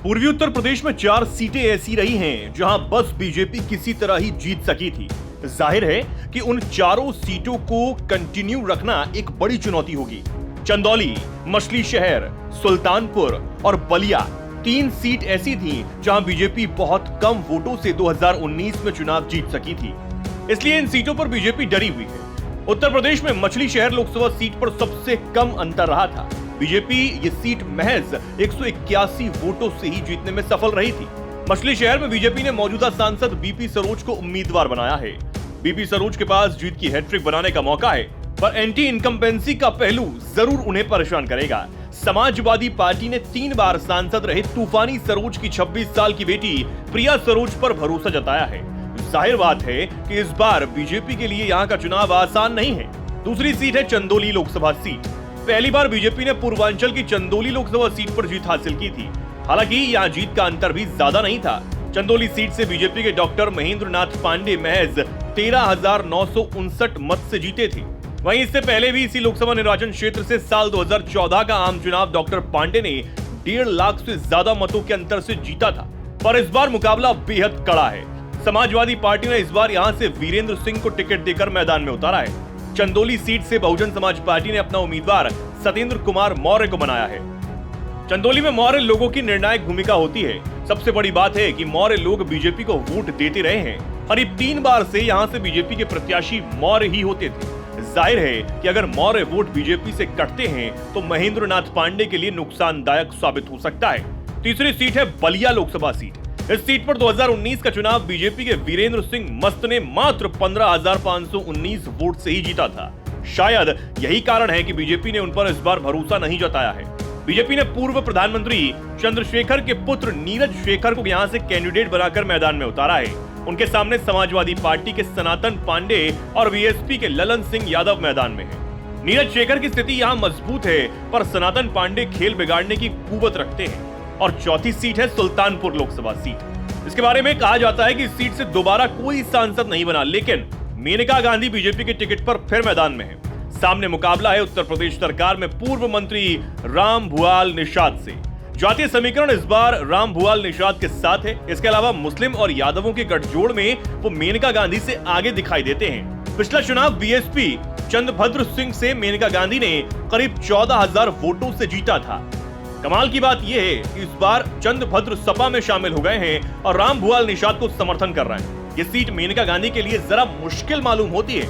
पूर्वी उत्तर प्रदेश में 4 सीटें ऐसी रही हैं जहां बस बीजेपी किसी तरह ही जीत सकी थी। जाहिर है कि उन चारों सीटों को कंटिन्यू रखना एक बड़ी चुनौती होगी। चंदौली, मछली शहर, सुल्तानपुर और बलिया 3 सीट ऐसी थी जहां बीजेपी बहुत कम वोटों से 2019 में चुनाव जीत सकी थी, इसलिए इन सीटों पर बीजेपी डरी हुई है। उत्तर प्रदेश में मछली शहर लोकसभा सीट पर सबसे कम अंतर रहा था। बीजेपी ये सीट महज 181 वोटों से ही जीतने में सफल रही थी। मछली शहर में बीजेपी ने मौजूदा सांसद बीपी सरोज को उम्मीदवार बनाया है। बीपी सरोज के पास जीत की हैट्रिक बनाने का मौका है, पर एंटी इनकम्बेंसी का पहलू जरूर उन्हें परेशान करेगा। समाजवादी पार्टी ने 3 बार सांसद रहे तूफानी सरोज की 26 साल की बेटी प्रिया सरोज पर भरोसा जताया है। जाहिर बात है कि इस बार बीजेपी के लिए यहाँ का चुनाव आसान नहीं है। दूसरी सीट है चंदौली लोकसभा सीट। पहली बार बीजेपी ने पूर्वांचल की चंदौली लोकसभा सीट पर जीत हासिल की थी। हालांकि यहाँ जीत का अंतर भी ज्यादा नहीं था। चंदौली सीट से बीजेपी के डॉक्टर महेंद्र नाथ पांडे महज 13,959 मत से जीते थे। वहीं इससे पहले भी इसी लोकसभा निर्वाचन क्षेत्र से साल 2014 का आम चुनाव डॉक्टर पांडे ने 1.5 लाख से ज्यादा मतों के अंतर से जीता था। पर इस बार मुकाबला बेहद कड़ा है। समाजवादी पार्टी ने इस बार यहां से वीरेंद्र सिंह को टिकट देकर मैदान में उतारा है। चंदौली सीट से बहुजन समाज पार्टी ने अपना उम्मीदवार सत्येंद्र कुमार मौर्य को बनाया है। चंदौली में मौर्य लोगों की निर्णायक भूमिका होती है। सबसे बड़ी बात है कि मौर्य लोग बीजेपी को वोट देते रहे हैं। करीब 3 बार से यहां से बीजेपी के प्रत्याशी मौर्य ही होते थे। जाहिर है कि अगर मौर्य वोट बीजेपी से कटते हैं तो महेंद्र नाथ पांडे के लिए नुकसानदायक साबित हो सकता है। तीसरी सीट है बलिया लोकसभा सीट। इस सीट पर 2019 का चुनाव बीजेपी के वीरेंद्र सिंह मस्त ने मात्र 15,519 वोट से ही जीता था। शायद यही कारण है कि बीजेपी ने उन पर इस बार भरोसा नहीं जताया है। बीजेपी ने पूर्व प्रधानमंत्री चंद्रशेखर के पुत्र नीरज शेखर को यहां से कैंडिडेट बनाकर मैदान में उतारा है। उनके सामने समाजवादी पार्टी के सनातन पांडे और बीएसपी के ललन सिंह यादव मैदान में है। नीरज शेखर की स्थिति यहाँ मजबूत है, पर सनातन पांडे खेल बिगाड़ने की कुवत रखते हैं। और चौथी सीट है सुल्तानपुर लोकसभा सीट। इसके बारे में कहा जाता है कि इस सीट से दोबारा कोई सांसद नहीं बना, लेकिन मेनका गांधी बीजेपी के टिकट पर फिर मैदान में है। सामने मुकाबला है उत्तर प्रदेश सरकार में पूर्व मंत्री राम भुआल निषाद से। जातीय समीकरण इस बार राम भुआल निषाद के साथ है। इसके अलावा मुस्लिम और यादवों के गठजोड़ में वो मेनका गांधी से आगे दिखाई देते हैं। पिछला चुनाव बीएसपी चंद्रभद्र सिंह से मेनका गांधी ने करीब 14,000 वोटों से जीता था। कमाल की बात यह है कि इस बार चंद्रभद्र सपा में शामिल हो गए हैं और राम भुआल निषाद को समर्थन कर रहे हैं। ये सीट मेनका गांधी के लिए जरा मुश्किल मालूम होती है।